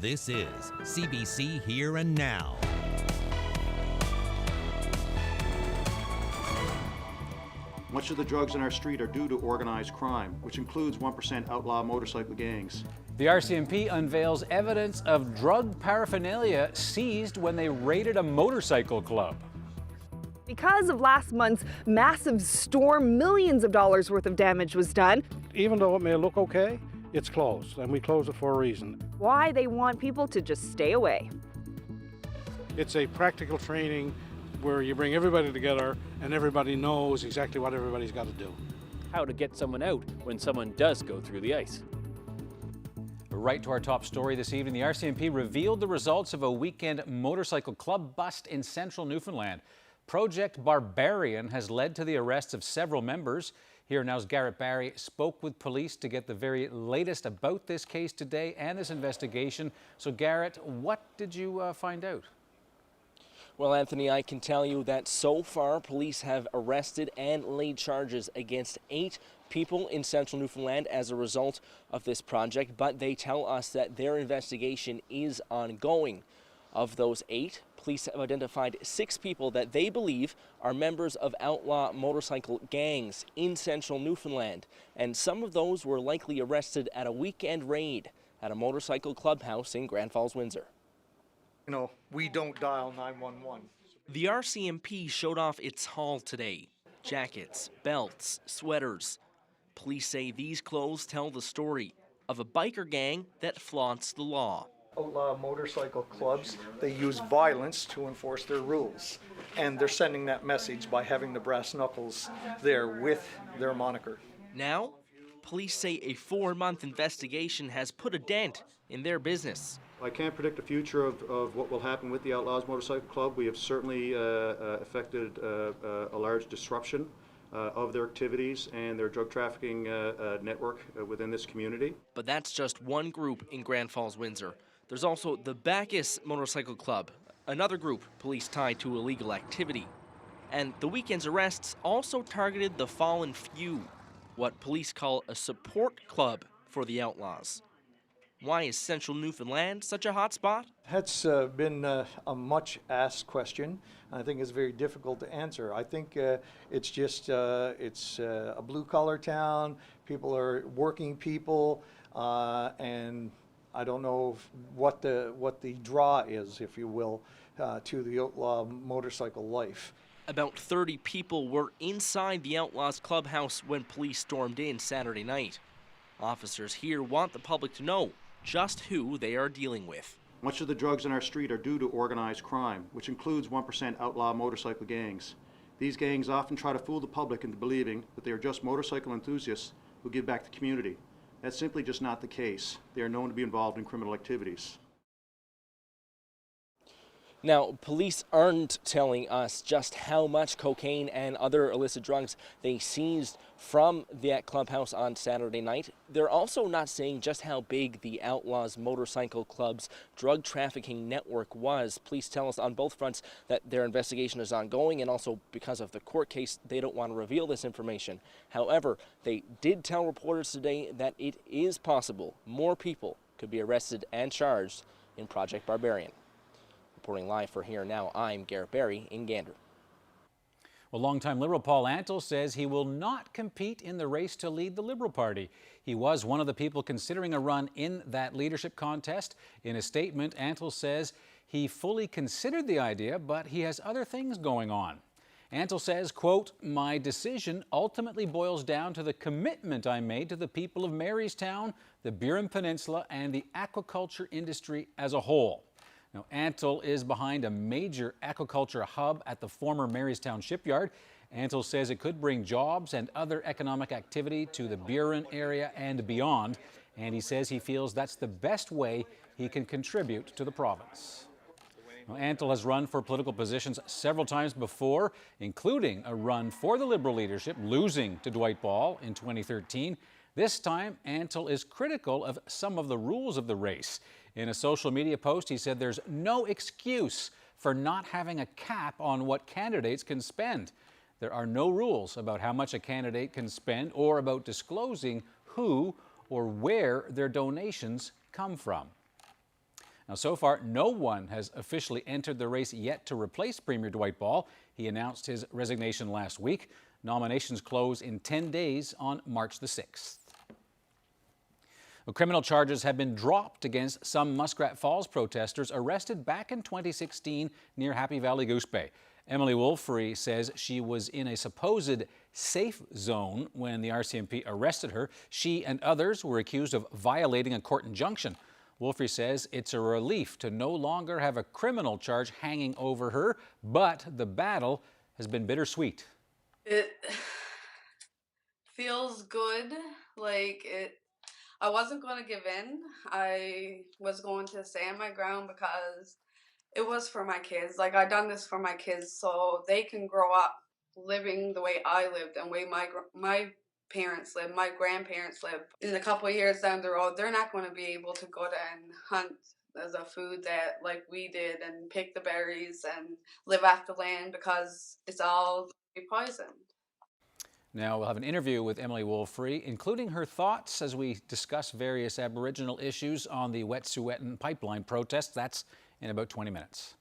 This is CBC Here and Now. Much of the drugs in our street are due to organized crime, which includes 1% outlaw motorcycle gangs. The RCMP unveils evidence of drug paraphernalia seized when they raided a motorcycle club. Because of last month's massive storm, millions of dollars worth of damage was done. Even though it may look okay, it's closed, and we close it for a reason. Why they want people to just stay away. It's a practical training where you bring everybody together and everybody knows exactly what everybody's got to do. How to get someone out when someone does go through the ice. Right to our top story this evening, the RCMP revealed the results of a weekend motorcycle club bust in central Newfoundland. Project Barbarian has led to the arrests of several members. Here Now's Garrett Barry spoke with police to get the very latest about this case today and this investigation. So Garrett, what did you find out? Well, Anthony, I can tell you that so far police have arrested and laid charges against 8 people in central Newfoundland as a result of this project, but they tell us that their investigation is ongoing. Of those 8, police have identified 6 people that they believe are members of outlaw motorcycle gangs in central Newfoundland, and some of those were likely arrested at a weekend raid at a motorcycle clubhouse in Grand Falls, Windsor. You know, we don't dial 911. The RCMP showed off its haul today. Jackets, belts, sweaters. Police say these clothes tell the story of a biker gang that flaunts the law. Outlaw motorcycle clubs, they use violence to enforce their rules. And they're sending that message by having the brass knuckles there with their moniker. Now, police say a 4-month investigation has put a dent in their business. I can't predict the future of what will happen with the Outlaws Motorcycle Club. We have certainly affected a large disruption of their activities and their drug trafficking network within this community. But that's just one group in Grand Falls, Windsor. There's also the Bacchus Motorcycle Club, another group police tied to illegal activity. And the weekend's arrests also targeted the Fallen Few, what police call a support club for the outlaws. Why is central Newfoundland such a hot spot? That's been a much asked question. I think it's very difficult to answer. I think it's just it's a blue collar town. People are working people, and I don't know what the draw is, if you will, to the outlaw motorcycle life. About 30 people were inside the Outlaws clubhouse when police stormed in Saturday night. Officers here want the public to know just who they are dealing with. Much of the drugs in our street are due to organized crime, which includes 1% outlaw motorcycle gangs. These gangs often try to fool the public into believing that they are just motorcycle enthusiasts who give back to the community. That's simply just not the case. They are known to be involved in criminal activities. Now, police aren't telling us just how much cocaine and other illicit drugs they seized from that clubhouse on Saturday night. They're also not saying just how big the Outlaws Motorcycle Club's drug trafficking network was. Police tell us on both fronts that their investigation is ongoing, and also because of the court case, they don't want to reveal this information. However, they did tell reporters today that it is possible more people could be arrested and charged in Project Barbarian. Reporting live for Here Now, I'm Garrett Barry in Gander. Well, longtime Liberal Paul Antle says he will not compete in the race to lead the Liberal Party. He was one of the people considering a run in that leadership contest. In a statement, Antle says he fully considered the idea, but he has other things going on. Antle says, quote, "My decision ultimately boils down to the commitment I made to the people of Marystown, the Burin Peninsula, and the aquaculture industry as a whole." Now, Antle is behind a major aquaculture hub at the former Marystown shipyard. Antle says it could bring jobs and other economic activity to the Burin area and beyond. And he says he feels that's the best way he can contribute to the province. Now, Antle has run for political positions several times before, including a run for the Liberal leadership, losing to Dwight Ball in 2013. This time, Antle is critical of some of the rules of the race. In a social media post, he said there's no excuse for not having a cap on what candidates can spend. There are no rules about how much a candidate can spend or about disclosing who or where their donations come from. Now, so far, no one has officially entered the race yet to replace Premier Dwight Ball. He announced his resignation last week. Nominations close in 10 days on March the 6th. Well, criminal charges have been dropped against some Muskrat Falls protesters arrested back in 2016 near Happy Valley Goose Bay. Emily Wolfrey says she was in a supposed safe zone when the RCMP arrested her. She and others were accused of violating a court injunction. Wolfrey says it's a relief to no longer have a criminal charge hanging over her, but the battle has been bittersweet. It feels good. I wasn't going to give in. I was going to stand my ground because it was for my kids. I done this for my kids so they can grow up living the way I lived and the way my parents lived, my grandparents lived. In a couple of years down the road, they're not going to be able to go down and hunt as a food that like we did and pick the berries and live off the land because it's all poisoned. Now we'll have an interview with Emily Wolfrey, including her thoughts as we discuss various Aboriginal issues on the Wet'suwet'en pipeline protest. That's in about 20 minutes.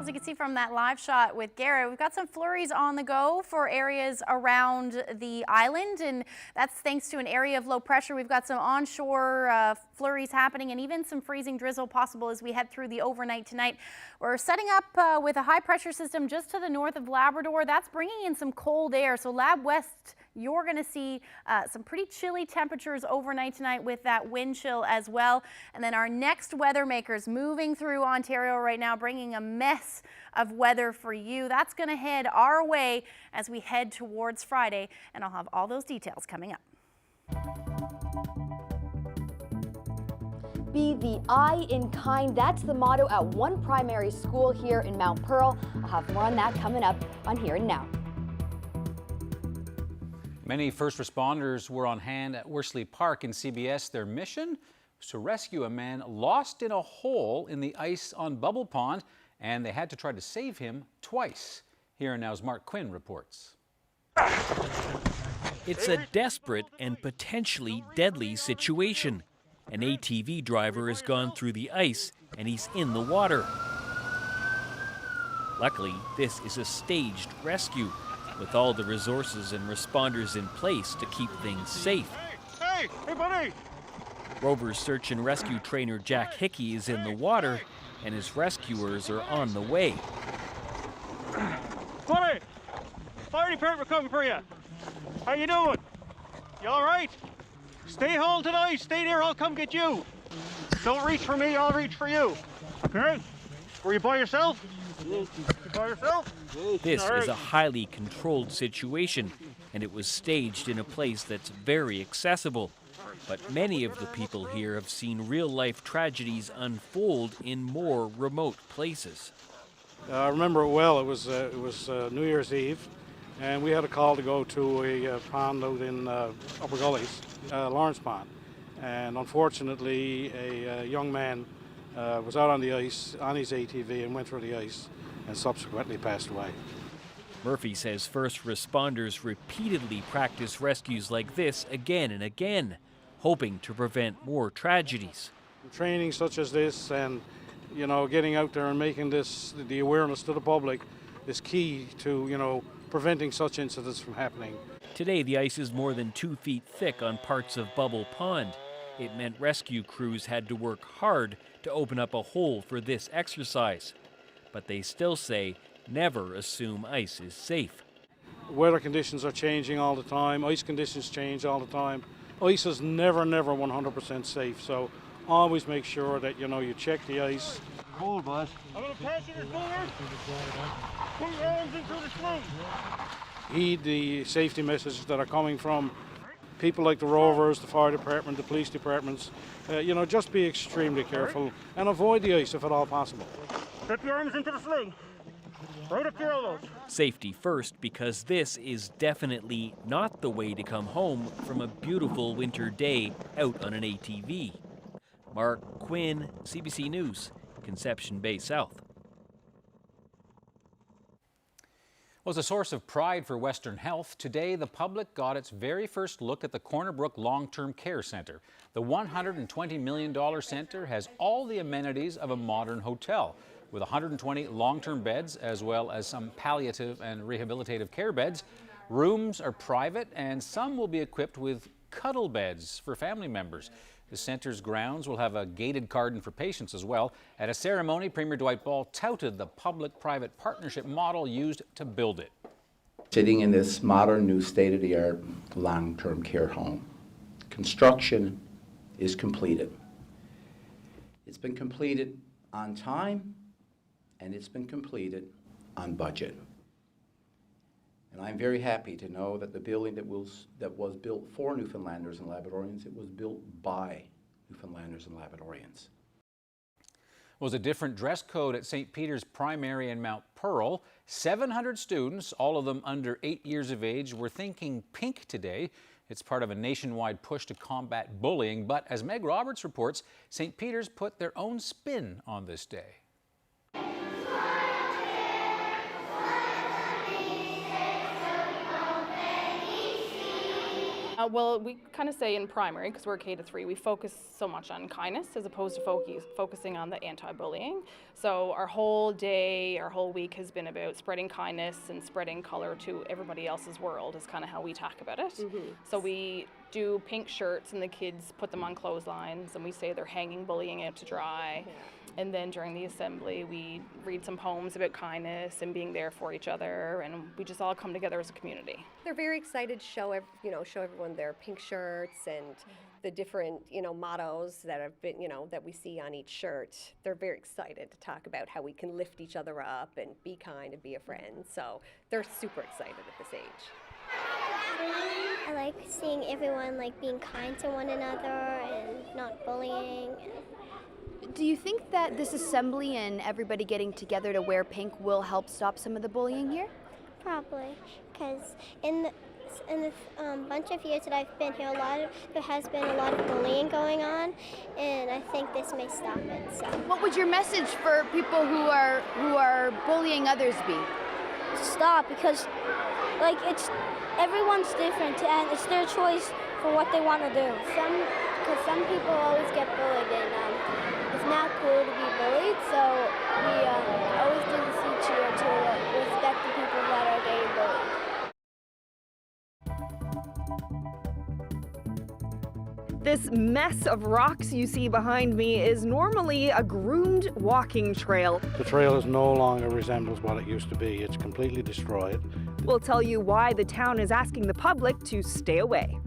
As you can see from that live shot with Garrett, we've got some flurries on the go for areas around the island, and that's thanks to an area of low pressure. We've got some onshore flurries happening and even some freezing drizzle possible as we head through the overnight tonight. We're setting up with a high pressure system just to the north of Labrador. That's bringing in some cold air. So Lab West, you're going to see some pretty chilly temperatures overnight tonight with that wind chill as well. And then our next weather makers moving through Ontario right now, bringing a mess of weather for you. That's going to head our way as we head towards Friday, and I'll have all those details coming up. Be the eye in kind. That's the motto at one primary school here in Mount Pearl. I'll have more on that coming up on Here and Now. Many first responders were on hand at Worsley Park in CBS. Their mission was to rescue a man lost in a hole in the ice on Bubble Pond, and they had to try to save him twice. Here and Now's Mark Quinn reports. It's a desperate and potentially deadly situation. An ATV driver has gone through the ice and he's in the water. Luckily, this is a staged rescue with all the resources and responders in place to keep things safe. Hey, buddy! Rover search and rescue trainer Jack Hickey is in the water and his rescuers are on the way. Buddy! Fire department coming for you. How you doing? You all right? Stay home tonight. Stay there. I'll come get you. Don't reach for me. I'll reach for you. Okay? Were you by yourself? By yourself? This is a highly controlled situation, and it was staged in a place that's very accessible. But many of the people here have seen real-life tragedies unfold in more remote places. I remember it well. It was New Year's Eve, and we had a call to go to a pond out in Upper Gullies, Lawrence Pond. And unfortunately, a young man was out on the ice on his ATV and went through the ice and subsequently passed away. Murphy says first responders repeatedly practice rescues like this again and again, hoping to prevent more tragedies. Training such as this and, getting out there and making this, the awareness to the public is key to, preventing such incidents from happening. Today, the ice is more than 2 feet thick on parts of Bubble Pond. It meant rescue crews had to work hard to open up a hole for this exercise. But they still say never assume ice is safe. Weather conditions are changing all the time. Ice conditions change all the time. Ice is never 100% safe, so always make sure that, you check the ice. Hold, boss. I'm going to pass you this board. Put your arms into the sling. Heed the safety messages that are coming from people like the Rovers, the fire department, the police departments. Just be extremely careful and avoid the ice if at all possible. Put your arms into the sling. Right up your elbows. Safety first, because this is definitely not the way to come home from a beautiful winter day out on an ATV. Mark Quinn, CBC News, Conception Bay South. Was a source of pride for Western Health. Today, the public got its very first look at the Corner Brook Long-Term Care Centre. The $120 million centre has all the amenities of a modern hotel, with 120 long-term beds as well as some palliative and rehabilitative care beds. Rooms are private and some will be equipped with cuddle beds for family members. The centre's grounds will have a gated garden for patients as well. At a ceremony, Premier Dwight Ball touted the public-private partnership model used to build it. Sitting in this modern, new, state-of-the-art long-term care home. Construction is completed. It's been completed on time, and it's been completed on budget. And I'm very happy to know that the building that was built for Newfoundlanders and Labradorians, it was built by Newfoundlanders and Labradorians. Was a different dress code at St. Peter's Primary in Mount Pearl. 700 students, all of them under 8 years of age, were thinking pink today. It's part of a nationwide push to combat bullying, but as Meg Roberts reports, St. Peter's put their own spin on this day. Well, we kind of say in primary, because we're K to 3, we focus so much on kindness as opposed to focusing on the anti-bullying. So our whole day, our whole week has been about spreading kindness and spreading color to everybody else's world is kind of how we talk about it. So we do pink shirts and the kids put them on clotheslines and we say they're hanging bullying out to dry. And then during the assembly, we read some poems about kindness and being there for each other, and we just all come together as a community. They're very excited to show everyone their pink shirts and the different, mottos that have been, that we see on each shirt. They're very excited to talk about how we can lift each other up and be kind and be a friend. So they're super excited at this age. I like seeing everyone being kind to one another and not bullying. Do you think that this assembly and everybody getting together to wear pink will help stop some of the bullying here? Probably, because in the bunch of years that I've been here, there has been a lot of bullying going on, and I think this may stop it. So, what would your message for people who are bullying others be? Stop, because everyone's different, and it's their choice for what they want to do. Because some people always get bullied, and it's not cool to be bullied, so we always do this each year to respect the people that are getting bullied. This mess of rocks you see behind me is normally a groomed walking trail. The trail is no longer resembles what it used to be. It's completely destroyed. We'll tell you why the town is asking the public to stay away.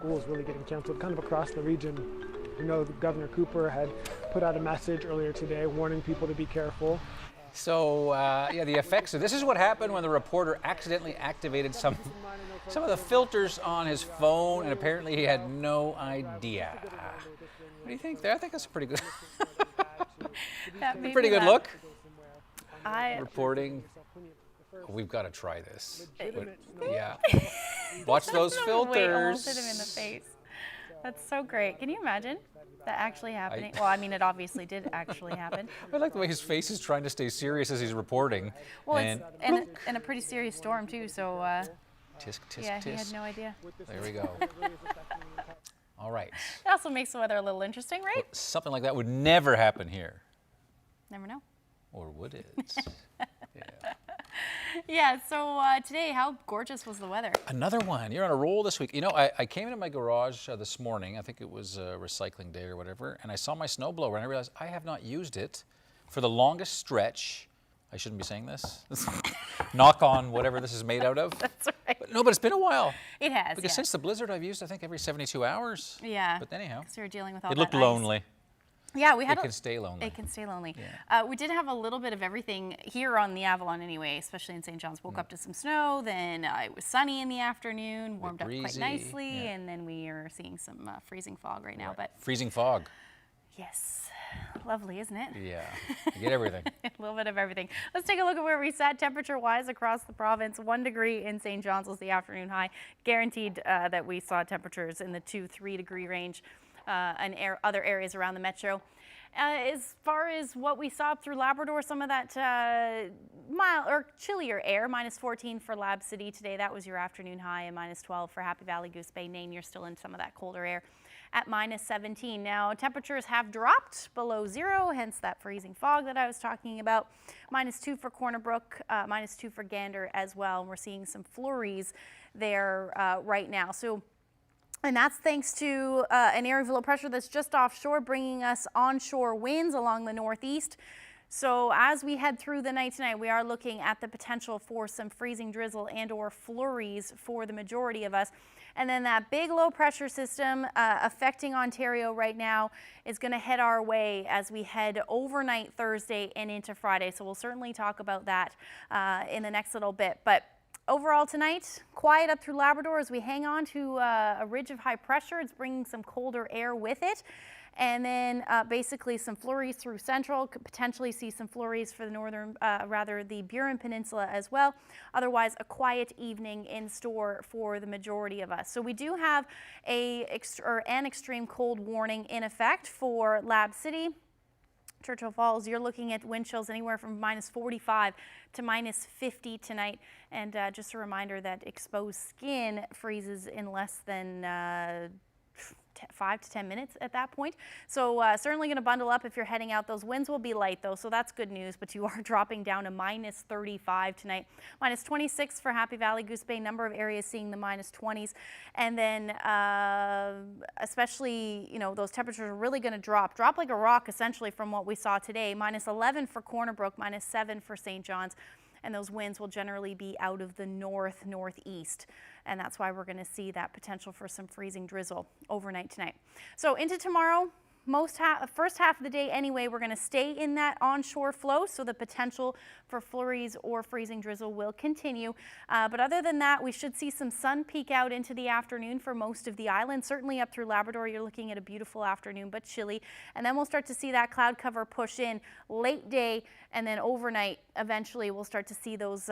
schools really getting canceled kind of across the region. You know, Governor Cooper had put out a message earlier today warning people to be careful. So, yeah, the effects of this is what happened when the reporter accidentally activated some of the filters on his phone, and apparently he had no idea. What do you think there? I think that's a pretty good, pretty good look. Reporting. Oh, we've got to try this. Yeah. Watch those filters. Wait, almost hit him in the face. That's so great. Can you imagine that actually happening? Well, I mean, it obviously did actually happen. I like the way his face is trying to stay serious as he's reporting. Well, it's in a pretty serious storm too, so tisk, tisk, yeah, tisk. he had no idea. There we go. All right. It also makes the weather a little interesting, right? Well, something like that would never happen here. Never know. Or would it? Yeah, so today, how gorgeous was the weather? Another one. You're on a roll this week. You know, I came into my garage this morning. I think it was recycling day or whatever, and I saw my snowblower, and I realized I have not used it for the longest stretch. I shouldn't be saying this. Knock on whatever this is made out of. That's right. But no, but it's been a while. It has, Because since the blizzard, I've used, I think, every 72 hours. Yeah. But anyhow. Because we were dealing with all it that looked ice. lonely. Yeah, we had It can stay lonely. It can stay lonely. Yeah. We did have a little bit of everything here on the Avalon anyway, especially in St. John's. Woke up to some snow, then it was sunny in the afternoon, warmed up quite nicely, and then we are seeing some freezing fog right now. But freezing fog. Yes. Lovely, isn't it? Yeah, you get everything. A little bit of everything. Let's take a look at where we sat temperature-wise across the province. 1 degree in St. John's was the afternoon high. Guaranteed that we saw temperatures in the 2-3 degree range and other areas around the metro. As far as what we saw through Labrador, some of that mild or chillier air, -14 for Lab City today. That was your afternoon high, and -12 for Happy Valley, Goose Bay, Nain. You're still in some of that colder air at -17. Now, temperatures have dropped below zero, hence that freezing fog that I was talking about. -2 for Corner Brook, -2 for Gander as well. And we're seeing some flurries there right now. And that's thanks to an area of low pressure that's just offshore, bringing us onshore winds along the northeast. So as we head through the night tonight, we are looking at the potential for some freezing drizzle and or flurries for the majority of us. And then that big low pressure system affecting Ontario right now is going to head our way as we head overnight Thursday and into Friday. So we'll certainly talk about that in the next little bit. But overall tonight, quiet up through Labrador as we hang on to a ridge of high pressure. It's bringing some colder air with it. And then basically some flurries through central, could potentially see some flurries for the northern, the Burin Peninsula as well. Otherwise, a quiet evening in store for the majority of us. So we do have an extreme cold warning in effect for Lab City. Churchill Falls, you're looking at wind chills anywhere from -45 to -50 tonight. And just a reminder that exposed skin freezes in less than 5 to 10 minutes at that point. So certainly going to bundle up if you're heading out. Those winds will be light though, so that's good news, but you are dropping down to -35 tonight. -26 for Happy Valley, Goose Bay, number of areas seeing the -20s. And then especially, you know, those temperatures are really going to drop like a rock essentially from what we saw today. -11 for Corner Brook, -7 for St. John's. And those winds will generally be out of the northeast. And that's why we're going to see that potential for some freezing drizzle overnight tonight. So into tomorrow, first half of the day anyway, we're going to stay in that onshore flow. So the potential for flurries or freezing drizzle will continue. But other than that, we should see some sun peek out into the afternoon for most of the island. Certainly up through Labrador, you're looking at a beautiful afternoon, but chilly. And then we'll start to see that cloud cover push in late day, and then overnight, eventually we'll start to see those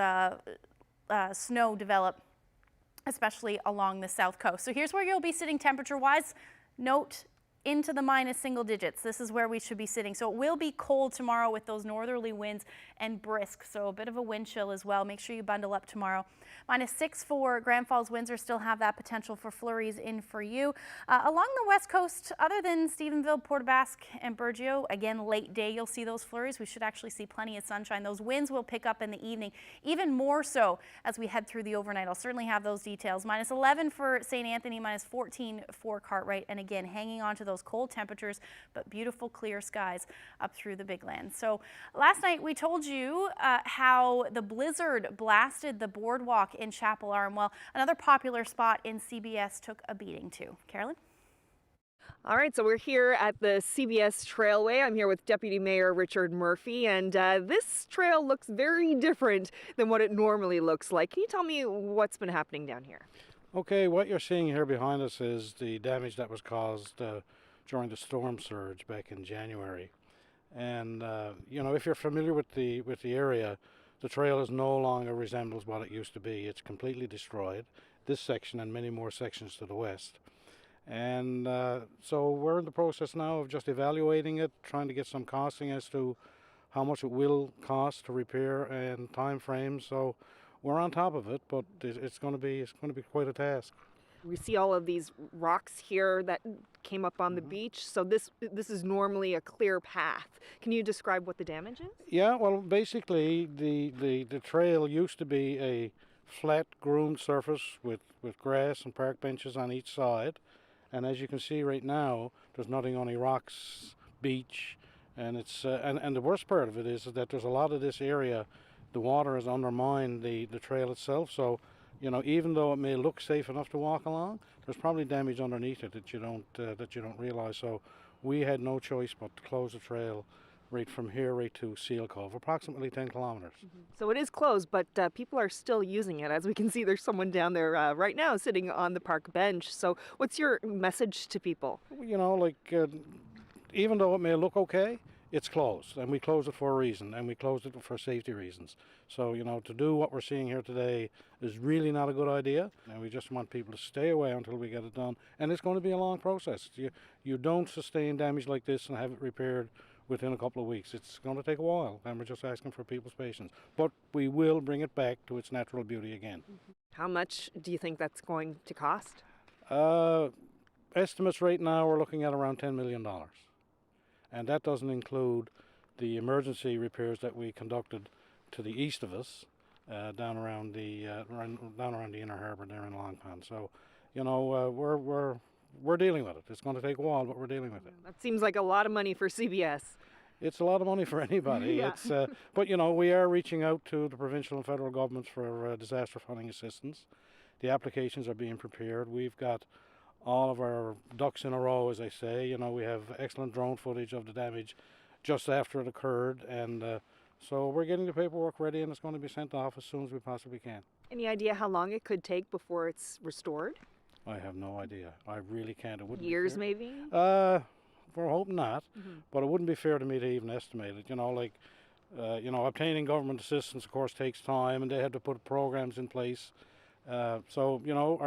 snow develop, especially along the south coast. So here's where you'll be sitting temperature-wise. Note, into the minus single digits. This is where we should be sitting. So it will be cold tomorrow with those northerly winds and brisk. So a bit of a wind chill as well. Make sure you bundle up tomorrow. -6 for Grand Falls, Windsor still have that potential for flurries in for you. Along the west coast, other than Stephenville, Port aux Basques, and Burgeo, again, late day, you'll see those flurries. We should actually see plenty of sunshine. Those winds will pick up in the evening, even more so as we head through the overnight. I'll certainly have those details. -11 for St. Anthony, -14 for Cartwright, and again, hanging on to those those cold temperatures, but beautiful clear skies up through the Big Land. So last night we told you how the blizzard blasted the boardwalk in Chapel Arm. Well, another popular spot in CBS took a beating too. Carolyn? All right, so we're here at the CBS Trailway. I'm here with Deputy Mayor Richard Murphy, and this trail looks very different than what it normally looks like. Can you tell me what's been happening down here? Okay, what you're seeing here behind us is the damage that was caused during the storm surge back in January. And you know, if you're familiar with the area, the trail is no longer resembles what it used to be. It's completely destroyed, this section and many more sections to the west. And so we're in the process now of just evaluating it, trying to get some costing as to how much it will cost to repair and time frames. So we're on top of it, but it's going to be quite a task. We see all of these rocks here that came up on the beach. So this is normally a clear path. Can you describe what the damage is? Yeah, well, basically the trail used to be a flat groomed surface with grass and park benches on each side. And as you can see right now, there's nothing, only rocks, beach, and it's and the worst part of it is that there's a lot of this area, the water has undermined the trail itself. So, you know, even though it may look safe enough to walk along, there's probably damage underneath it that you don't realize. So, we had no choice but to close the trail right from here right to Seal Cove, approximately 10 kilometers. So it is closed, but people are still using it. As we can see, there's someone down there right now sitting on the park bench. So what's your message to people? You know, like, even though it may look okay, it's closed, and we closed it for a reason, and we closed it for safety reasons. So, you know, to do what we're seeing here today is really not a good idea, and we just want people to stay away until we get it done. And it's going to be a long process. You don't sustain damage like this and have it repaired within a couple of weeks. It's going to take a while, and we're just asking for people's patience. But we will bring it back to its natural beauty again. How much do you think that's going to cost? Estimates right now, we're looking at around $10 million. And that doesn't include the emergency repairs that we conducted to the east of us, down around the inner harbor there in Long Pond. So, you know, we're dealing with it. It's going to take a while, but we're dealing with it. That seems like a lot of money for CBS. It's a lot of money for anybody. Yeah. It's, but, you know, we are reaching out to the provincial and federal governments for disaster funding assistance. The applications are being prepared. We've got all of our ducks in a row, as I say. You know, we have excellent drone footage of the damage just after it occurred. And so we're getting the paperwork ready, and it's going to be sent off as soon as we possibly can. Any idea how long it could take before it's restored? I have no idea. I really can't. It wouldn't Years, be maybe? We're hoping not, but it wouldn't be fair to me to even estimate it. You know, like, you know, obtaining government assistance, of course, takes time, and they have to put programs in place. So, you know,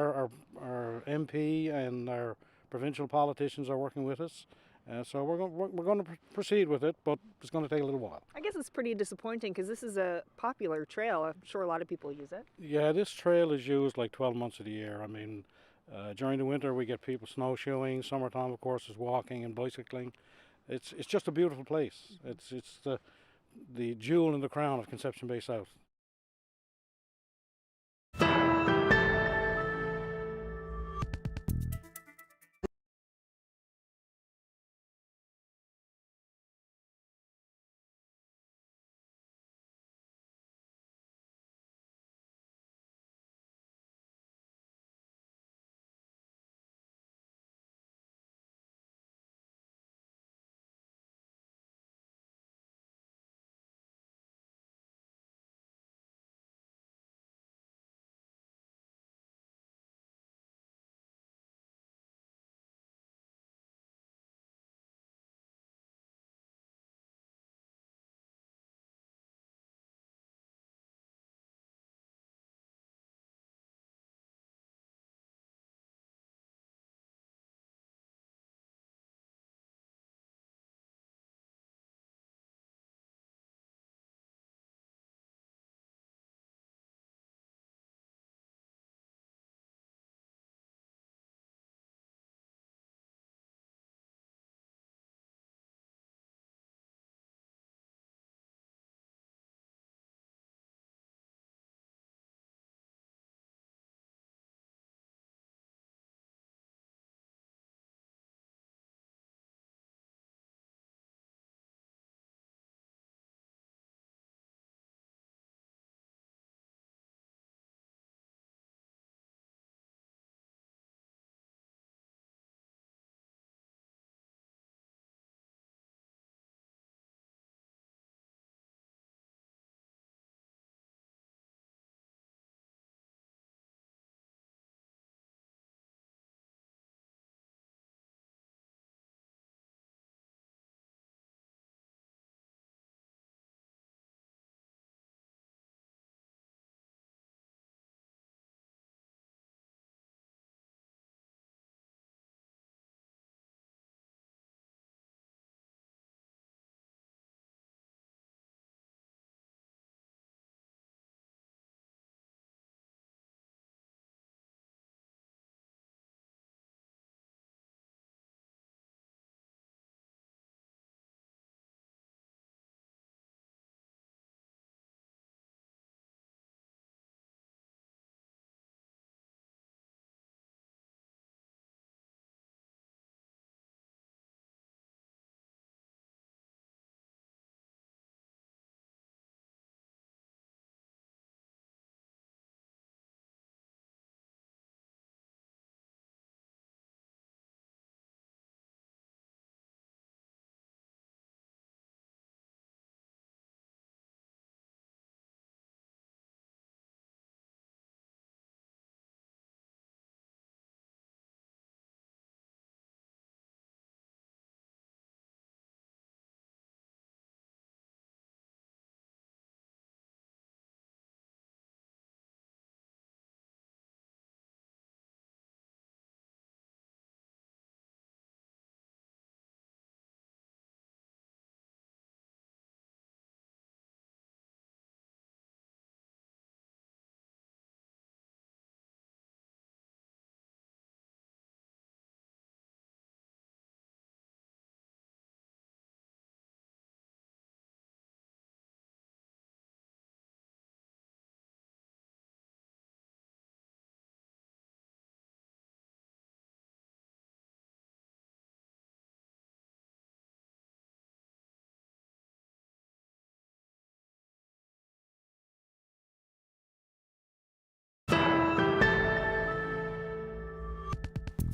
our MP and our provincial politicians are working with us. So we're going to proceed with it, but it's going to take a little while. I guess it's pretty disappointing because this is a popular trail. I'm sure a lot of people use it. Yeah, this trail is used like 12 months of the year. I mean, during the winter we get people snowshoeing. Summertime, of course, is walking and bicycling. It's just a beautiful place. It's the jewel in the crown of Conception Bay South.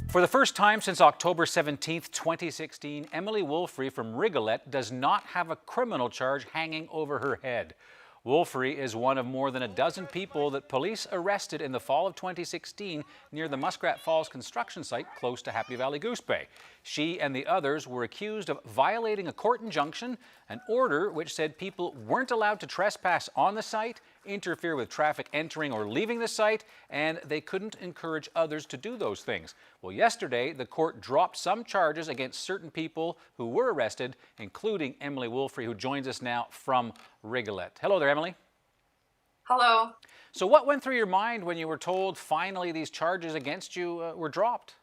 For the first time since October 17, 2016, Emily Wolfrey from Rigolet does not have a criminal charge hanging over her head. Wolfrey is one of more than a dozen people that police arrested in the fall of 2016 near the Muskrat Falls construction site close to Happy Valley Goose Bay. She and the others were accused of violating a court injunction, an order which said people weren't allowed to trespass on the site, interfere with traffic entering or leaving the site, and they couldn't encourage others to do those things. Well, yesterday, the court dropped some charges against certain people who were arrested, including Emily Wolfrey, who joins us now from Rigolet. Hello there, Emily. Hello. So what went through your mind when you were told finally these charges against you were dropped?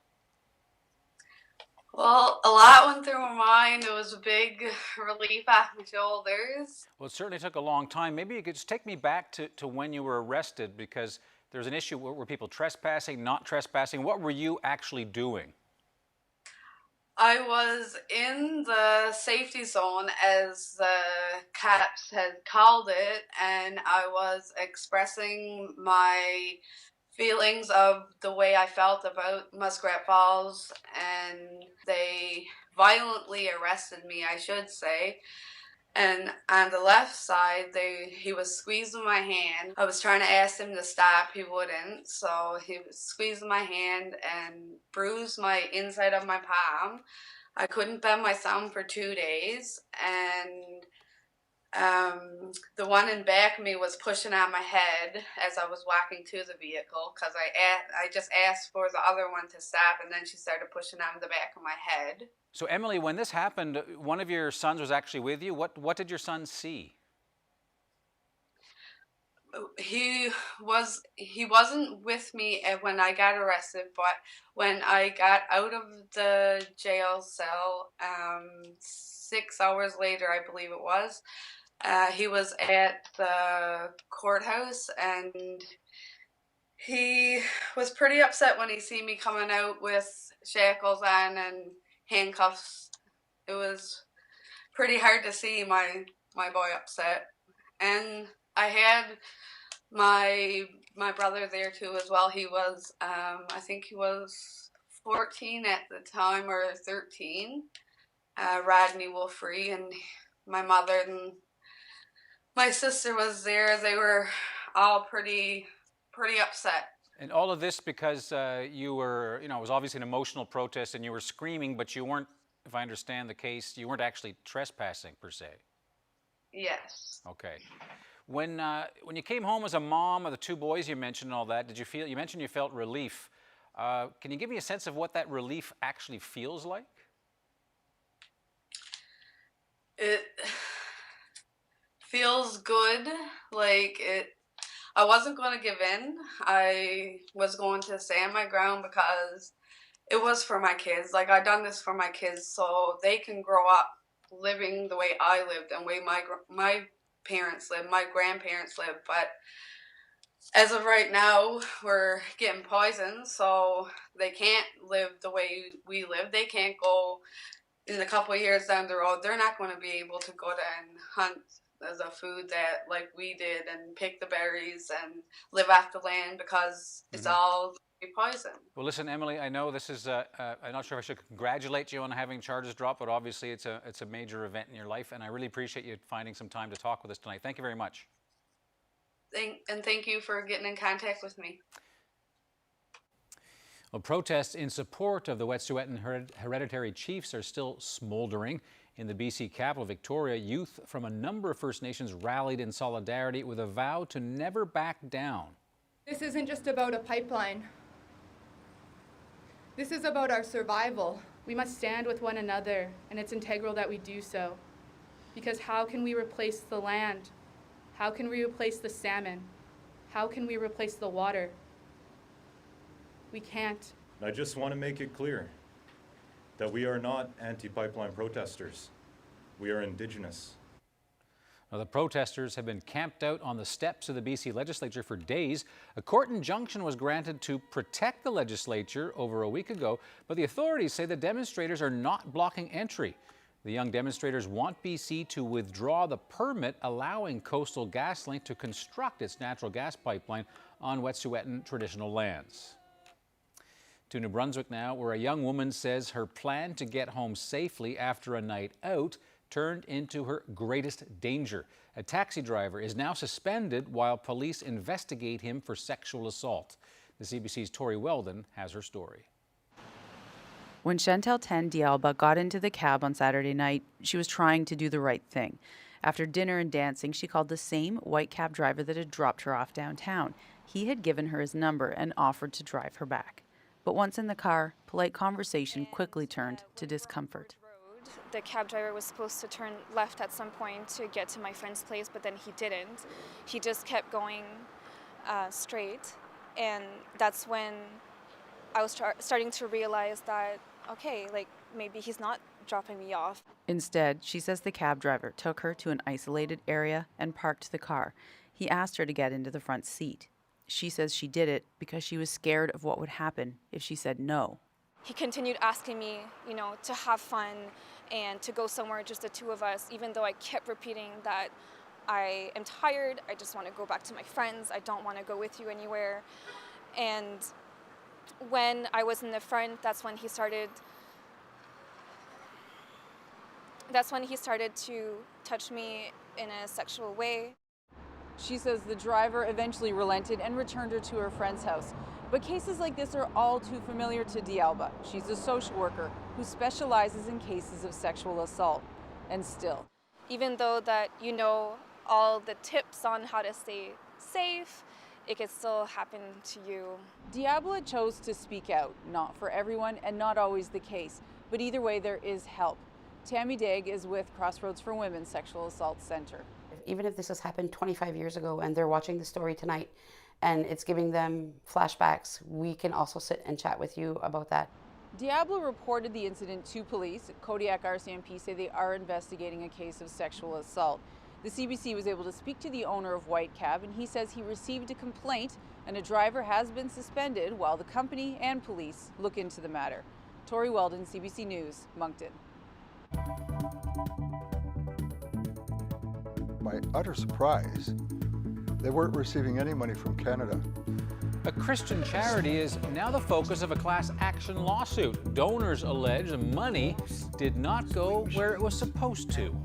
Well, a lot went through my mind. It was a big relief off my shoulders. Well, it certainly took a long time. Maybe you could just take me back to when you were arrested, because there's an issue. Were people trespassing, not trespassing? What were you actually doing? I was in the safety zone, as the cops had called it, and I was expressing my feelings of the way I felt about Muskrat Falls, and they violently arrested me, I should say. And on the left side, he was squeezing my hand. I was trying to ask him to stop, he wouldn't, so he was squeezing my hand and bruised my inside of my palm. I couldn't bend my thumb for 2 days, and the one in back of me was pushing on my head as I was walking to the vehicle, because I just asked for the other one to stop, and then she started pushing on the back of my head. So Emily, when this happened, one of your sons was actually with you. What did your son see? He wasn't with me when I got arrested, but when I got out of the jail cell, 6 hours later, I believe it was, he was at the courthouse, and he was pretty upset when he seen me coming out with shackles on and handcuffs. It was pretty hard to see my boy upset. And I had my brother there too as well. He was, I think he was 14 at the time, or 13, Rodney Wolfrey, and my mother and my sister was there. They were all pretty upset. And all of this because you were, it was obviously an emotional protest and you were screaming, but you weren't, if I understand the case, you weren't actually trespassing per se. Yes. Okay. When you came home as a mom of the 2 boys you mentioned and all that, did you feel, you mentioned you felt relief. Can you give me a sense of what that relief actually feels like? It feels good. I wasn't going to give in. I was going to stand my ground because it was for my kids. I done this for my kids so they can grow up living the way I lived and the way my parents lived, my grandparents lived. But as of right now, we're getting poisoned, so they can't live the way we live. They can't go in a couple of years down the road. They're not going to be able to go down and hunt the food that like we did and pick the berries and live off the land, because it's all poison. Well, listen, Emily, I know this is, I'm not sure if I should congratulate you on having charges dropped, but obviously it's a major event in your life, and I really appreciate you finding some time to talk with us tonight. Thank you very much. Thank you for getting in contact with me. Well, protests in support of the Wet'suwet'en hereditary chiefs are still smoldering. In the BC capital, Victoria, youth from a number of First Nations rallied in solidarity with a vow to never back down. This isn't just about a pipeline. This is about our survival. We must stand with one another, and it's integral that we do so. Because how can we replace the land? How can we replace the salmon? How can we replace the water? We can't. I just want to make it clear that we are not anti-pipeline protesters. We are Indigenous. Now, the protesters have been camped out on the steps of the BC legislature for days. A court injunction was granted to protect the legislature over a week ago, but the authorities say the demonstrators are not blocking entry. The young demonstrators want BC to withdraw the permit allowing Coastal GasLink to construct its natural gas pipeline on Wet'suwet'en traditional lands. To New Brunswick now, where a young woman says her plan to get home safely after a night out turned into her greatest danger. A taxi driver is now suspended while police investigate him for sexual assault. The CBC's Tori Weldon has her story. When Chantel 10 D'Alba got into the cab on Saturday night, she was trying to do the right thing. After dinner and dancing, she called the same white cab driver that had dropped her off downtown. He had given her his number and offered to drive her back. But once in the car, polite conversation quickly turned to discomfort. The cab driver was supposed to turn left at some point to get to my friend's place, but then he didn't. He just kept going straight, and that's when I was starting to realize that, okay, like maybe he's not dropping me off. Instead, she says the cab driver took her to an isolated area and parked the car. He asked her to get into the front seat. She says she did it because she was scared of what would happen if she said no. He continued asking me, to have fun and to go somewhere, just the two of us, even though I kept repeating that I am tired, I just want to go back to my friends, I don't want to go with you anywhere. And when I was in the front, that's when he started to touch me in a sexual way. She says the driver eventually relented and returned her to her friend's house. But cases like this are all too familiar to D'Alba. She's a social worker who specializes in cases of sexual assault. And still, even though that all the tips on how to stay safe, it could still happen to you. D'Alba chose to speak out, not for everyone and not always the case. But either way, there is help. Tammy Daig is with Crossroads for Women Sexual Assault Center. Even if this has happened 25 years ago and they're watching the story tonight and it's giving them flashbacks, we can also sit and chat with you about that. D'Alba reported the incident to police. Kodiak RCMP say they are investigating a case of sexual assault. The CBC was able to speak to the owner of White Cab, and he says he received a complaint and a driver has been suspended while the company and police look into the matter. Tori Weldon, CBC News, Moncton. My utter surprise, they weren't receiving any money from Canada. A Christian charity is now the focus of a class action lawsuit. Donors allege the money did not go where it was supposed to.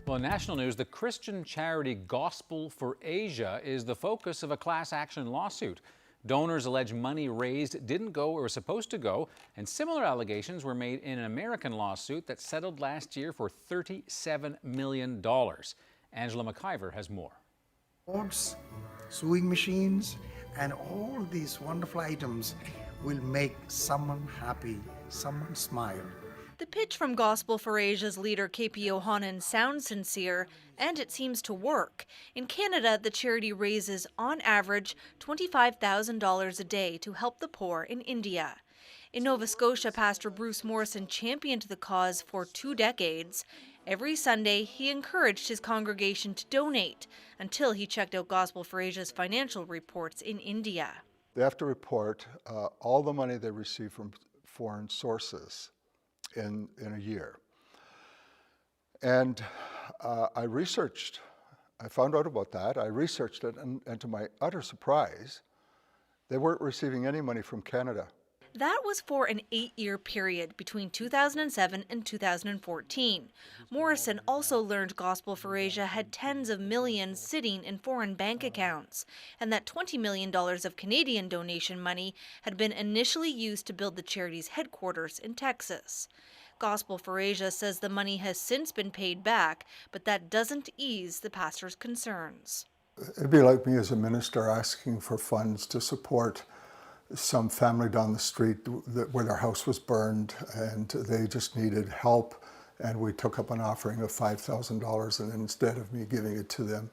Well, in national news, the Christian charity Gospel for Asia is the focus of a class action lawsuit. Donors allege money raised didn't go where it was supposed to go, and similar allegations were made in an American lawsuit that settled last year for $37 million. Angela McIver has more. Boards, sewing machines, and all these wonderful items will make someone happy, someone smile. The pitch from Gospel for Asia's leader KP Yohanan sounds sincere, and it seems to work. In Canada, the charity raises, on average, $25,000 a day to help the poor in India. In Nova Scotia, Pastor Bruce Morrison championed the cause for 2 decades. Every Sunday, he encouraged his congregation to donate until he checked out Gospel for Asia's financial reports in India. They have to report all the money they receive from foreign sources in a year. And I found out about that, I researched it, and to my utter surprise, they weren't receiving any money from Canada. That was for an 8-year period between 2007 and 2014. Morrison also learned Gospel for Asia had tens of millions sitting in foreign bank accounts, and that $20 million of Canadian donation money had been initially used to build the charity's headquarters in Texas. Gospel for Asia says the money has since been paid back, but that doesn't ease the pastor's concerns. It'd be like me as a minister asking for funds to support some family down the street where their house was burned and they just needed help, and we took up an offering of $5,000, and instead of me giving it to them,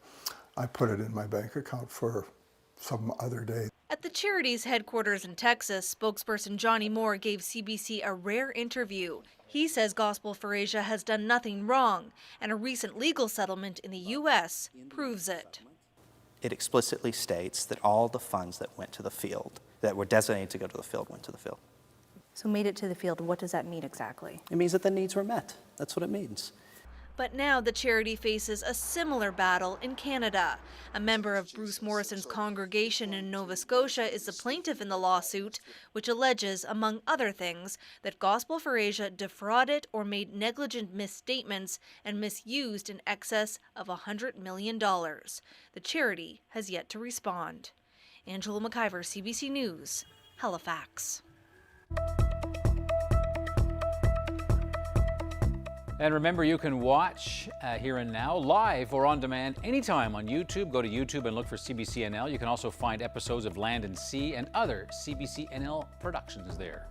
I put it in my bank account for some other day. At the charity's headquarters in Texas, spokesperson Johnny Moore gave CBC a rare interview. He says Gospel for Asia has done nothing wrong, and a recent legal settlement in the U.S. proves it. It explicitly states that all the funds that went to the field, that were designated to go to the field, went to the field. So made it to the field, what does that mean exactly? It means that the needs were met. That's what it means. But now the charity faces a similar battle in Canada. A member of Bruce Morrison's congregation in Nova Scotia is the plaintiff in the lawsuit, which alleges, among other things, that Gospel for Asia defrauded or made negligent misstatements and misused in excess of $100 million. The charity has yet to respond. Angela McIver, CBC News, Halifax. And remember, you can watch Here and Now live or on demand anytime on YouTube. Go to YouTube and look for CBCNL. You can also find episodes of Land and Sea and other CBCNL productions there.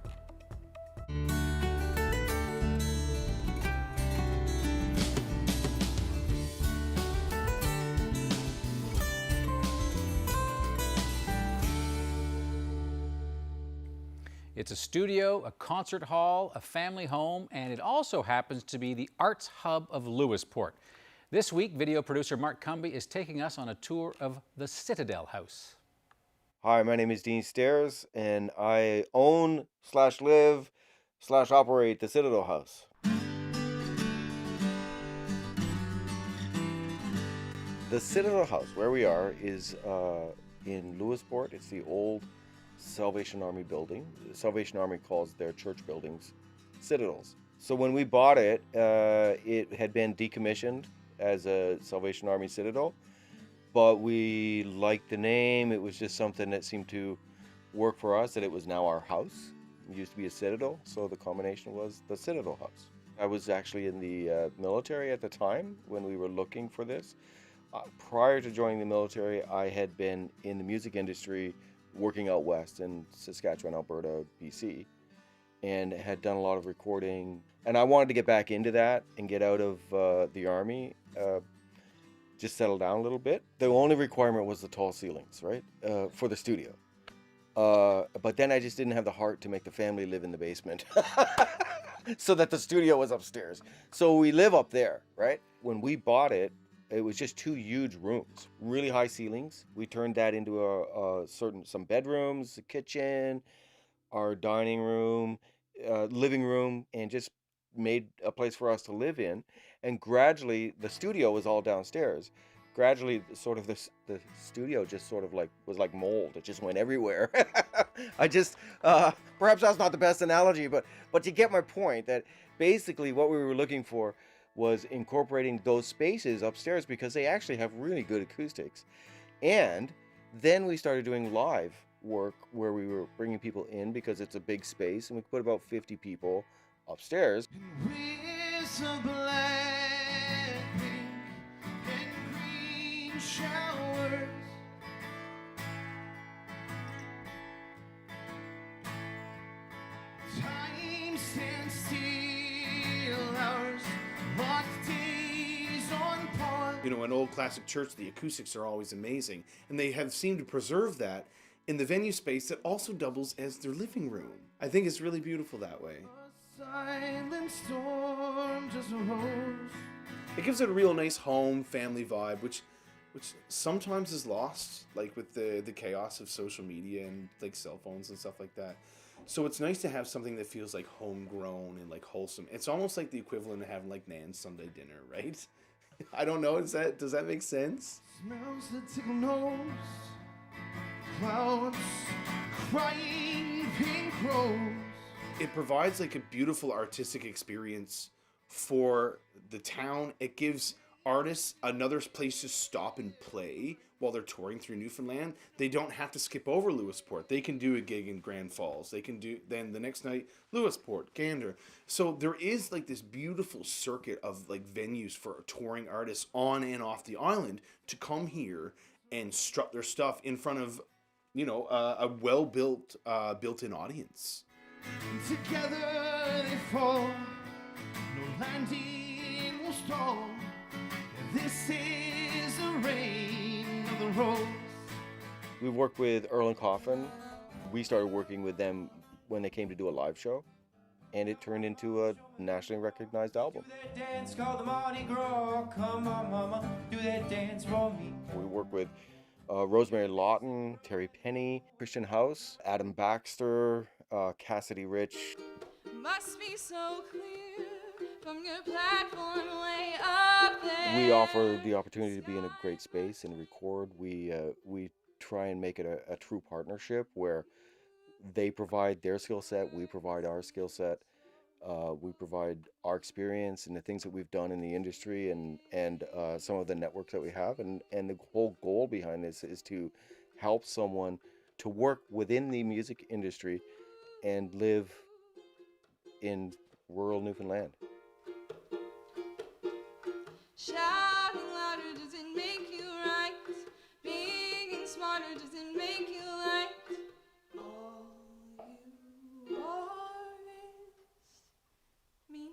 It's a studio, a concert hall, a family home, and it also happens to be the arts hub of Lewisport. This week, video producer Mark Cumby is taking us on a tour of the Citadel House. Hi, my name is Dean Stairs, and I own/live/operate the Citadel House. The Citadel House, where we are, is in Lewisport. It's the old Salvation Army building. The Salvation Army calls their church buildings citadels. So when we bought it, it had been decommissioned as a Salvation Army citadel, but we liked the name. It was just something that seemed to work for us, that it was now our house. It used to be a citadel, so the combination was the Citadel House. I was actually in the military at the time when we were looking for this. Prior to joining the military, I had been in the music industry working out west in Saskatchewan, Alberta, BC, and had done a lot of recording. And I wanted to get back into that and get out of the Army, just settle down a little bit. The only requirement was the tall ceilings, right, for the studio. But then I just didn't have the heart to make the family live in the basement so that the studio was upstairs. So we live up there, right? When we bought it, it was just 2 huge rooms, really high ceilings. We turned that into some bedrooms, a kitchen, our dining room, living room, and just made a place for us to live in. And gradually, the studio was all downstairs. Gradually, sort of the studio just sort of was like mold. It just went everywhere. Perhaps that's not the best analogy, but you get my point, that basically what we were looking for was incorporating those spaces upstairs because they actually have really good acoustics. And then we started doing live work where we were bringing people in because it's a big space, and we put about 50 people upstairs. Time stands still, hours, lost days on pause. You know, an old classic church, the acoustics are always amazing, and they have seemed to preserve that in the venue space that also doubles as their living room. I think it's really beautiful that way. Silent storm just arose. It gives it a real nice home family vibe, which sometimes is lost, like with the chaos of social media and like cell phones and stuff like that. So it's nice to have something that feels like homegrown and like wholesome. It's almost like the equivalent of having like Nan's Sunday dinner, right? I don't know, does that make sense? Smells the tickle nose, clouds crying pink crows. It provides like a beautiful artistic experience for the town. It gives artists another place to stop and play while they're touring through Newfoundland. They don't have to skip over Lewisport. They can do a gig in Grand Falls. They can do then the next night Lewisport, Gander. So there is like this beautiful circuit of like venues for touring artists on and off the island to come here and strut their stuff in front of, you know, a well-built, built-in audience. Together they fall, no landing will stall. This is the reign of the rose. We've worked with Earl and Coffin. We started working with them when they came to do a live show, and it turned into a nationally recognized album. Do that dance called the Mardi Gras. Come on, mama, do that dance for me. We work with Rosemary Lawton, Terry Penny, Christian House, Adam Baxter, Cassidy Rich. Must be so clear from your platform way up there. We offer the opportunity to be in a great space and record. We try and make it a true partnership where they provide their skill set, we provide our skill set, we provide our experience and the things that we've done in the industry and some of the networks that we have. And the whole goal behind this is to help someone to work within the music industry and live in rural Newfoundland. Shouting louder doesn't make you right. Being smarter doesn't make you right. All you are is me.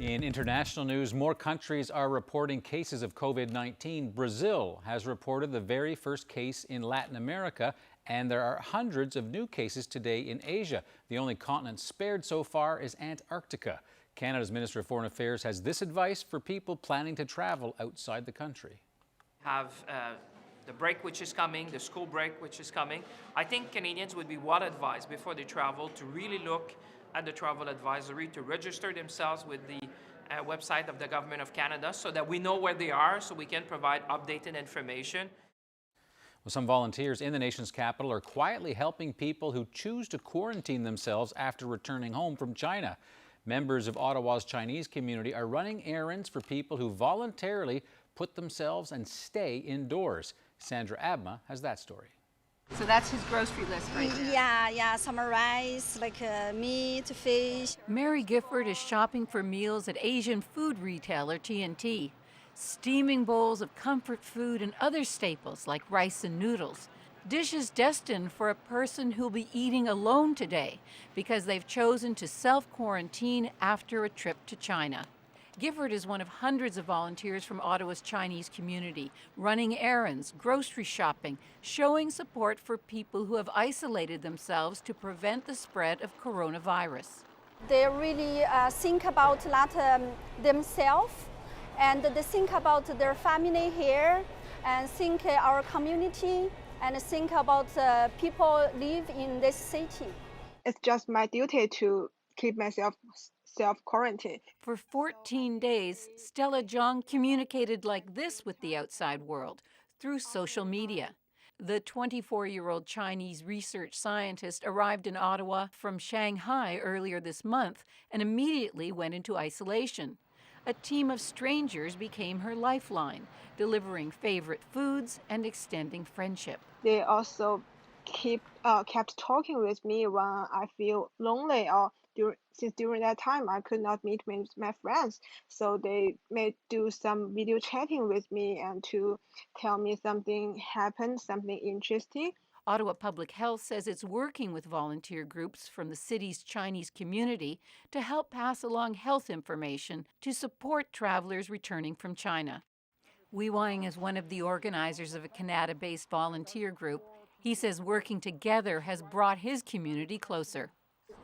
In international news, more countries are reporting cases of COVID-19. Brazil has reported the very first case in Latin America, and there are hundreds of new cases today in Asia. The only continent spared so far is Antarctica. Canada's Minister of Foreign Affairs has this advice for people planning to travel outside the country. Have the break which is coming, the school break which is coming. I think Canadians would be well advised before they travel to really look at the travel advisory, to register themselves with the website of the Government of Canada so that we know where they are, so we can provide updated information. Well, some volunteers in the nation's capital are quietly helping people who choose to quarantine themselves after returning home from China. Members of Ottawa's Chinese community are running errands for people who voluntarily put themselves and stay indoors. Sandra Abma has that story. So that's his grocery list right there. Yeah, some rice, like meat, fish. Mary Gifford is shopping for meals at Asian food retailer TNT. Steaming bowls of comfort food and other staples like rice and noodles. Dishes destined for a person who'll be eating alone today because they've chosen to self-quarantine after a trip to China. Gifford is one of hundreds of volunteers from Ottawa's Chinese community, running errands, grocery shopping, showing support for people who have isolated themselves to prevent the spread of coronavirus. They really think about that themselves, and they think about their family here, and think our community, and think about people live in this city. It's just my duty to keep myself self-quarantine. For 14 days, Stella Zhang communicated like this with the outside world, through social media. The 24-year-old Chinese research scientist arrived in Ottawa from Shanghai earlier this month and immediately went into isolation. A team of strangers became her lifeline, delivering favorite foods and extending friendship. They also kept talking with me when I feel lonely, or since during that time I could not meet with my friends, so they may do some video chatting with me and to tell me something happened, something interesting. Ottawa Public Health says it's working with volunteer groups from the city's Chinese community to help pass along health information to support travelers returning from China. Wei Wang is one of the organizers of a Canada-based volunteer group. He says working together has brought his community closer.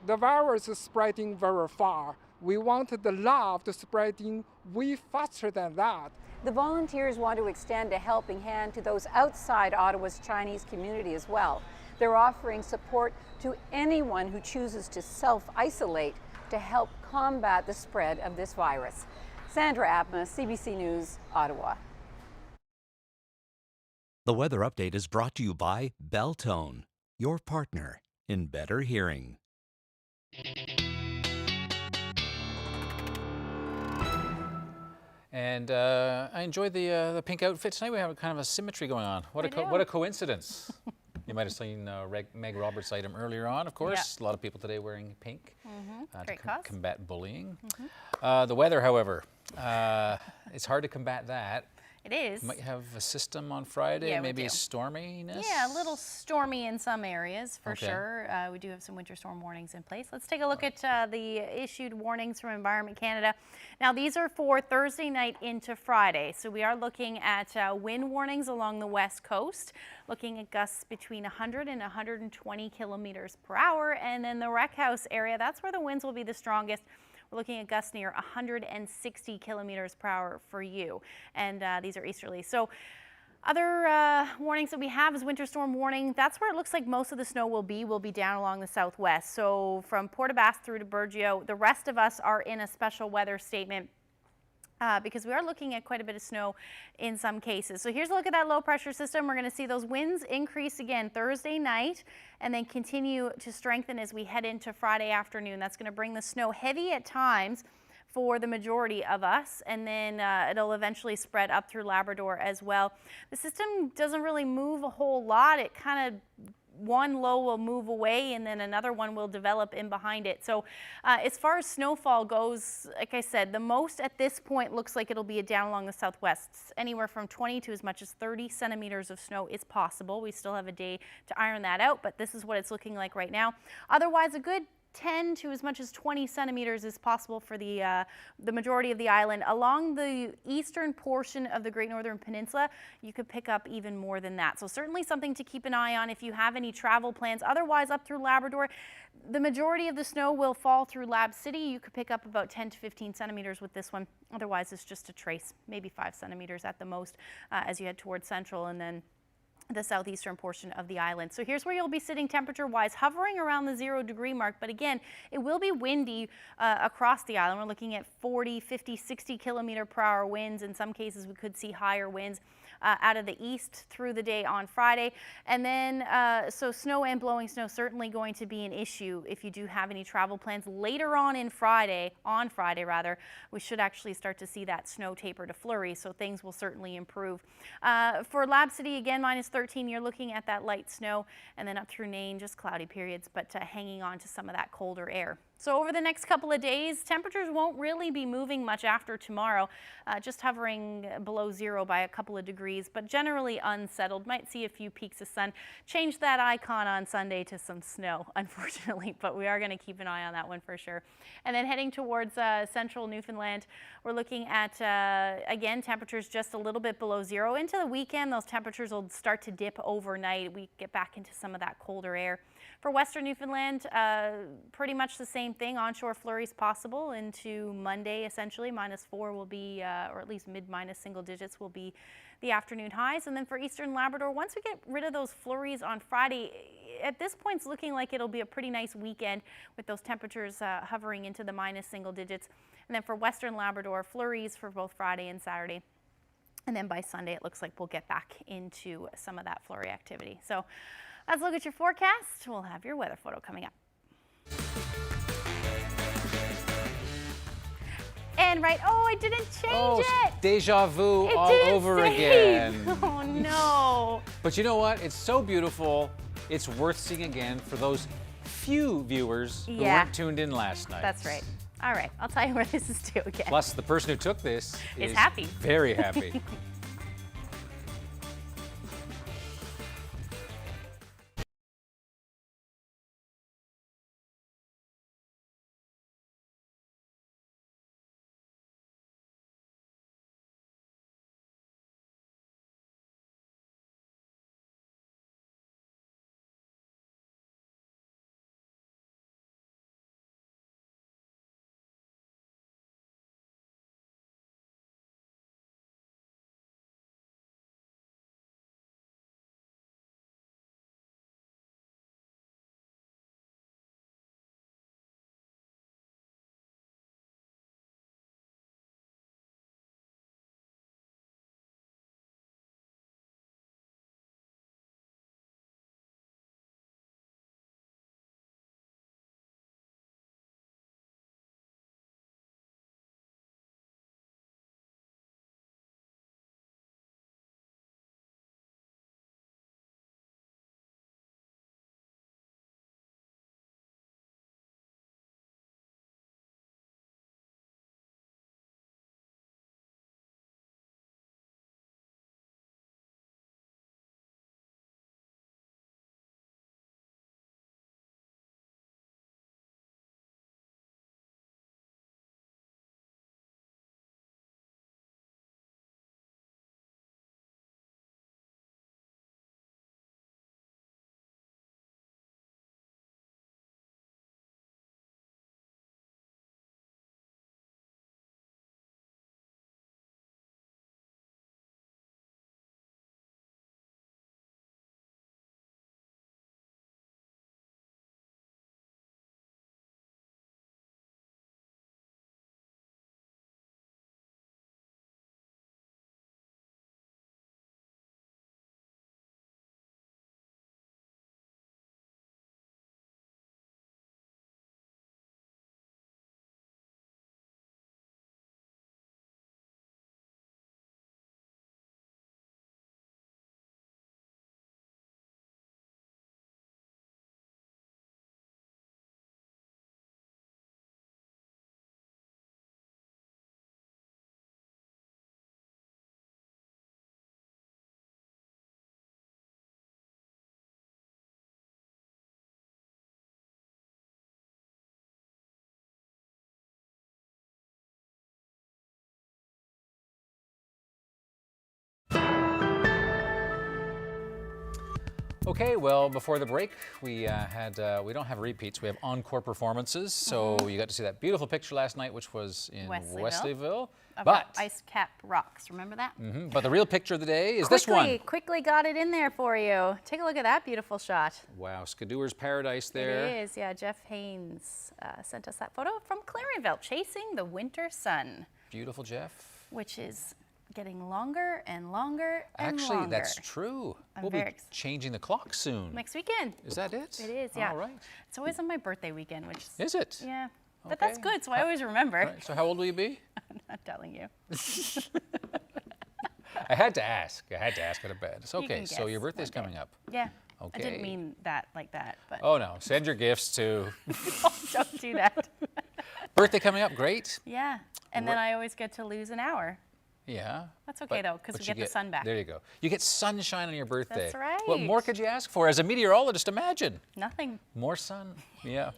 The virus is spreading very far. We want the love to spreading way faster than that. The volunteers want to extend a helping hand to those outside Ottawa's Chinese community as well. They're offering support to anyone who chooses to self-isolate to help combat the spread of this virus. Sandra Abma, CBC News, Ottawa. The weather update is brought to you by Beltone, your partner in better hearing. And I enjoyed the pink outfit tonight. We have kind of a symmetry going on. What a coincidence. You might have seen Meg Roberts' item earlier on, of course. Yeah. A lot of people today wearing pink to combat bullying. The weather, however, it's hard to combat that. It is. Might have a system on Friday, maybe storminess? Yeah, a little stormy in some areas for sure. We do have some winter storm warnings in place. Let's take a look at the issued warnings from Environment Canada. Now, these are for Thursday night into Friday. So we are looking at wind warnings along the west coast, looking at gusts between 100 and 120 kilometers per hour. And then the Rec House area, that's where the winds will be the strongest. We're looking at gusts near 160 kilometers per hour for you. And these are easterly. So other warnings that we have is winter storm warning. That's where it looks like most of the snow will be down along the southwest. So from Port aux Basques through to Burgeo, the rest of us are in a special weather statement because we are looking at quite a bit of snow in some cases. So here's a look at that low pressure system. We're going to see those winds increase again Thursday night and then continue to strengthen as we head into Friday afternoon. That's going to bring the snow heavy at times for the majority of us, and then it'll eventually spread up through Labrador as well. The system doesn't really move a whole lot. It kind of one low will move away and then another one will develop in behind it. So as far as snowfall goes, like I said, the most at this point looks like it'll be down along the southwest. Anywhere from 20 to as much as 30 centimeters of snow is possible. We still have a day to iron that out, but this is what it's looking like right now. Otherwise, a good 10 to as much as 20 centimeters is possible for the majority of the island. Along the eastern portion of the Great Northern Peninsula, you could pick up even more than that. So certainly something to keep an eye on if you have any travel plans. Otherwise, up through Labrador, the majority of the snow will fall through Lab City. You could pick up about 10 to 15 centimeters with this one. Otherwise, it's just a trace, maybe 5 centimeters at the most as you head towards central and then the southeastern portion of the island. So here's where you'll be sitting temperature-wise, hovering around the 0-degree mark. But again, it will be windy across the island. We're looking at 40, 50, 60 kilometer per hour winds. In some cases, we could see higher winds out of the east through the day on Friday. And then, so snow and blowing snow certainly going to be an issue if you do have any travel plans. Later on Friday, we should actually start to see that snow taper to flurry, so things will certainly improve. For Lab City, again, minus 13, you're looking at that light snow, and then up through Nain, just cloudy periods, but hanging on to some of that colder air. So over the next couple of days, temperatures won't really be moving much after tomorrow, just hovering below 0 by a couple of degrees, but generally unsettled. Might see a few peaks of sun. Change that icon on Sunday to some snow, unfortunately, but we are going to keep an eye on that one for sure. And then heading towards central Newfoundland, we're looking at, again, temperatures just a little bit below 0. Into the weekend, those temperatures will start to dip overnight. We get back into some of that colder air. For western Newfoundland, pretty much the same thing. Onshore flurries possible into Monday, essentially. -4 will be, or at least mid-minus single digits will be the afternoon highs. And then for eastern Labrador, once we get rid of those flurries on Friday, at this point it's looking like it'll be a pretty nice weekend with those temperatures hovering into the minus single digits. And then for western Labrador, flurries for both Friday and Saturday. And then by Sunday, it looks like we'll get back into some of that flurry activity. So let's look at your forecast. We'll have your weather photo coming up. And right, oh, I didn't change it. Deja vu It all didn't over save. again. Oh no. But you know what? It's so beautiful. It's worth seeing again for those few viewers who weren't tuned in last night. That's right. All right, I'll tell you where this is due again. Plus, the person who took this is happy. Very happy. Okay, well, before the break, we don't have repeats. We have encore performances. So you got to see that beautiful picture last night, which was in Wesleyville. But ice-capped rocks, remember that? But the real picture of the day is this one. Quickly got it in there for you. Take a look at that beautiful shot. Wow, Skidooer's Paradise there. It is, yeah. Jeff Haynes sent us that photo from Clarenville, chasing the winter sun. Beautiful, Jeff. Which is getting longer and longer and Actually, longer. that's true. We'll be changing the clock soon. Next weekend. Is that it? It is, yeah. All right. It's always on my birthday weekend, which is it? Yeah. But that's good, so I always remember. Right, so how old will you be? I'm not telling you. I had to ask. I had to ask out of bed. It's okay. So your birthday's coming up. Yeah. Okay. I didn't mean that like that, but. Oh no! Send your gifts to. Don't do that. Birthday coming up, great. Yeah, and then I always get to lose an hour. Yeah. That's okay though, because we get the sun back. There you go. You get sunshine on your birthday. That's right. What more could you ask for? As a meteorologist, imagine. Nothing. More sun. Yeah.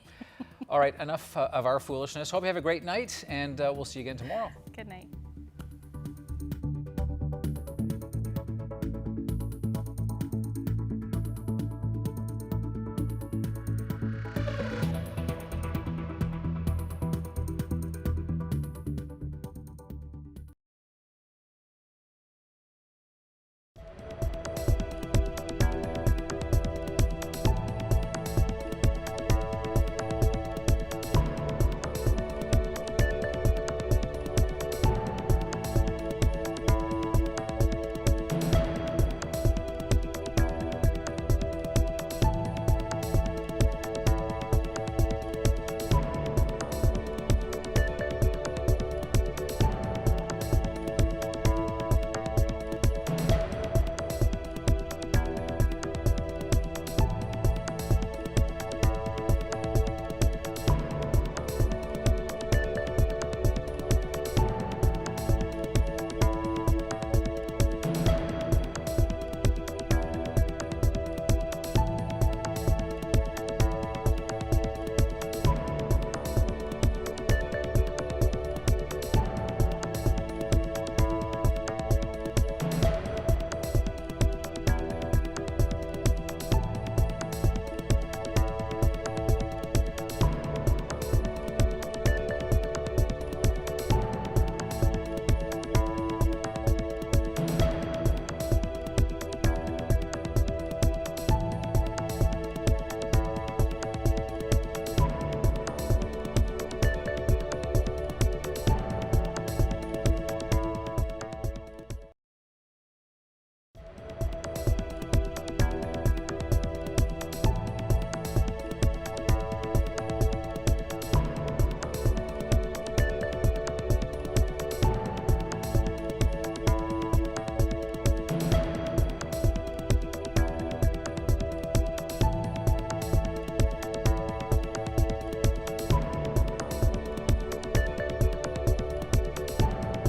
All right. Enough of our foolishness. Hope you have a great night, and we'll see you again tomorrow. Good night.